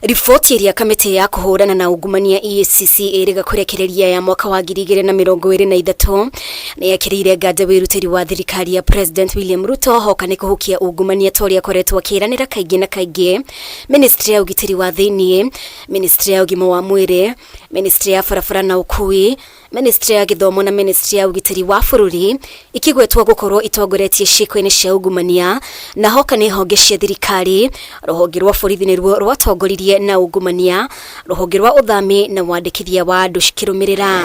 Riboti ya kamiti ya kuhurana na ungumania EACC iriga kurekereria ya mwaka wa 2023 ni yakirire gada wirutiri wa thirikari ya President William Ruto hoka ni kuhukia ungumania toria akoretwo akiranira kaingi na kaingi Ministry ya ugitiri wa thiini, Ministry ya ugima wa mwiri, Ministry ya barabara na ukui, Ministry ya githomo na Ministry ya ugitiri wa bururi ikigwetwo gukorwo itongoretie ciiko-ini cia ungumania na hoka ni honge cia thirikari, ruhonge rwa borithi nirwo rwatongoririe na ungumania, ruhonge rwa uthami na wandikithia wa andu cikirumirira.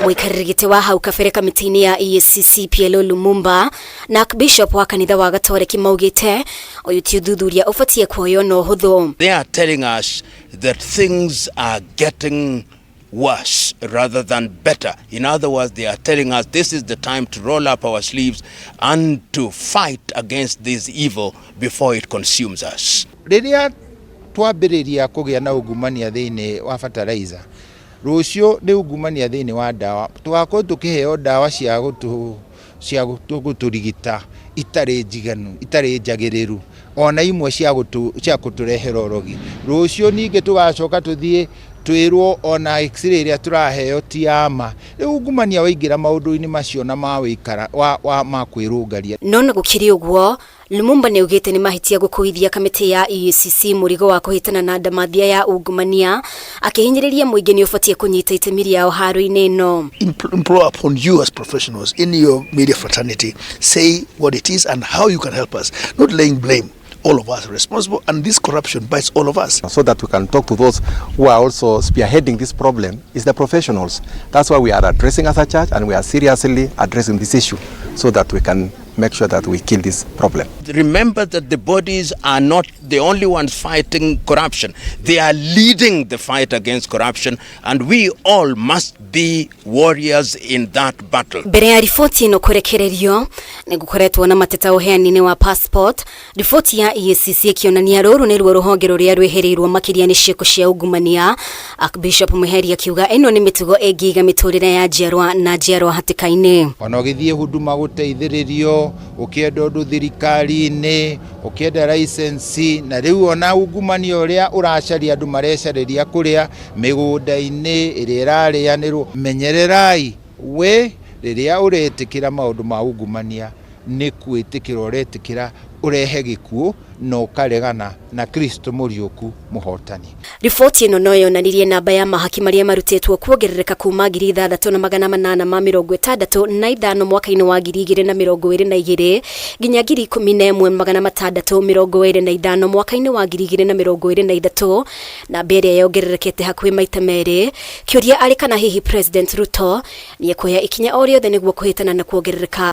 Muikarĩri gĩtĩ wa hau kabere kamiti-inĩ ya EACC PLO Lumumba na Bishop wa kanitha wa Gatoreki maugĩte ũyũ ti ũthuthuria ũbatie kuoyo na ũhũthũ. They are telling us that things are getting worse rather than better. In other words, they are telling us this is the time to roll up our sleeves and to fight against this evil before it consumes us. Rĩrĩa twambĩrĩria kũgĩa na ungumania thĩinĩ wa fertilizer, rũciũ nĩ ungumania thĩinĩ wa ndawa, tũgakorwo tũkĩheo ndawa cia gũtũrigita itarĩ njiganu, itarĩ njagĩrĩru, ona imwe cia gũtũrehera ũrogi. Rũciũ ningĩ tũgacoka tũthiĩ twirwo ona x-ray ĩrĩa tũraheo ti yama. Rĩu ungumania waingĩra maũndũ-inĩ macio na mawĩkara ma kwĩrũngaria. No na gũkĩrĩ ũguo, Lumumba nĩ ugĩte nĩ mahitia gũkuithia kamĩtĩ ya EACC mũrigo wa kũhĩtana na ndamathia ya ungumania, akĩhinyĩrĩria mũingĩ nĩ ũbatie kũnyita itemi rĩao haro-inĩ ĩno. Implore upon you as professionals in your media fraternity, say what it is and how you can help us, not laying blame. All of us are responsible, and this corruption bites all of us. So that we can talk to those who are also spearheading this problem is the professionals. That's why we are addressing as a church, and we are seriously addressing this issue so that we can make sure that we kill this problem. Remember that the bodies are not the only ones fighting corruption. They are leading the fight against corruption, and we all must be warriors in that battle. Mbere ya riboti ĩno kũrekererio nĩ gũkoretwo na mateta ũheani-inĩ wa passport. Riboti ya EACC ĩkĩonania rũrũ nĩruo rũhonge rũrĩa rwĩhĩrĩirwo makĩria nĩ ciĩko cia ungumania. Bishop Muheri akiuga ĩno nĩ mĩtugo ĩngĩiga mĩtũrĩre ya njiarwa na njiarwa hatĩka-inĩ. Ona ũgĩthiĩ huduma gũteithĩrĩrio, ukienda ũndũ thirikari-inĩ, ukienda license, na rĩu ona ungumania ũrĩa ũracaria andũ marecarĩria kũrĩa mĩgũnda-inĩ ĩrĩa ĩrarĩanĩrwo. Menyererai we rĩrĩa ũretĩkĩra maũndũ ma ungumania nĩ kwĩtĩkĩra ũretĩkĩra urehe gĩkuũ na ũkaregana na Kristo mũriũku mũhotani. Riboti ĩno no yonanirie namba ya mahaki marĩa marutĩtwo kuongerereka kuma 6,865 mwaka-inĩ wa 2022 nginya 11,625 mwaka-inĩ wa 2023, namba ĩrĩa yongererekete hakuhĩ maita merĩ. Kĩũria arĩ kana hihi President Ruto nĩ ekuoya ikinya o rĩothe nĩguo kũhĩtana na kuongerereka